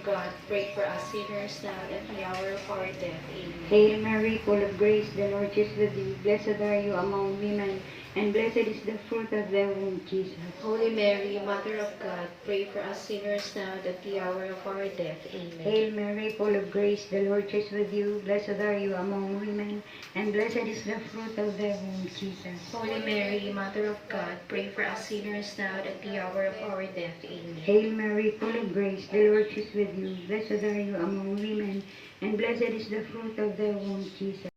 God, pray for us sinners now and at the hour of our death. Amen. Hail Mary, full of grace, the Lord is with you. Blessed are you among women, and blessed is the fruit of thy womb, Jesus. Holy Mary, Mother of God, pray for us sinners now and at the hour of our death. Amen. Hail Mary, full of grace, the Lord is with you. Blessed are you among women, and blessed is the fruit of thy womb, Jesus. Holy Mary, Mother of God, pray for us sinners now and at the hour of our death. Amen. Hail Mary, full of grace, the Lord is with you. Blessed are you among women, and blessed is the fruit of thy womb, Jesus.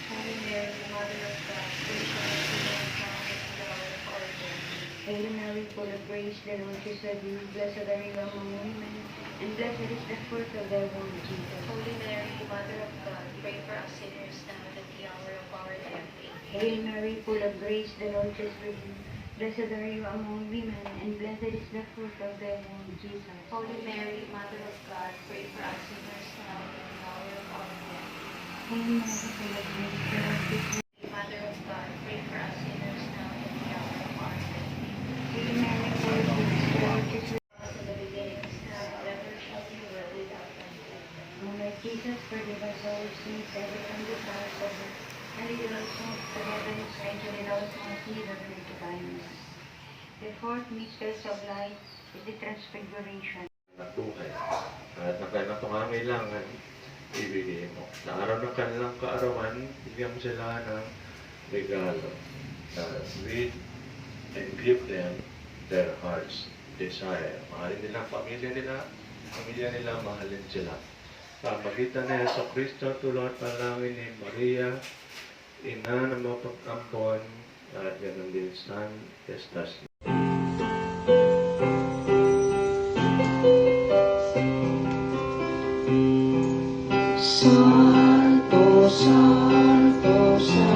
Holy Mary, Mother of God, pray for us sinners now and at the hour of our death. Hail Mary, full of grace, the Lord is with you. Blessed are you among women, and blessed is the fruit of thy womb, Jesus. Holy Mary, Mother of God, pray for us sinners now and at the hour of our death. Amen. Hail Mary, full of grace, the Lord is with you. Blessed are you among women, and blessed is the fruit of thy womb, Jesus. Holy Mary, Mother of God, pray for us sinners now and at the hour of our death. Hail Mary, full of grace, the Lord is with you. Mother of God, pray for us sinners now and at the hour of our death. Hail Mary, full of grace, the Lord is with you. As in the beginning, is now, and ever shall be, world without end. O Lord Jesus, forgive us our sins, save us from the fires of hell, and lead us souls to heaven, especially those most in need of thy divine mercy. The fourth mystery of light is the transfiguration. Buhay. At na kanilang pangangailangan, ibigay mo. Sa araw ng kanilang kaarawan, bigyan mo sila ng regalo. Read and give them their heart's desire. Mahalin nila ang pamilya nila, mahalin sila. Sa pagitan ni Jesucristo, tulad panalangin ni Maria, ina ng mga pagkampon, at ganoon din San Estas. Santo, Santo, Santo.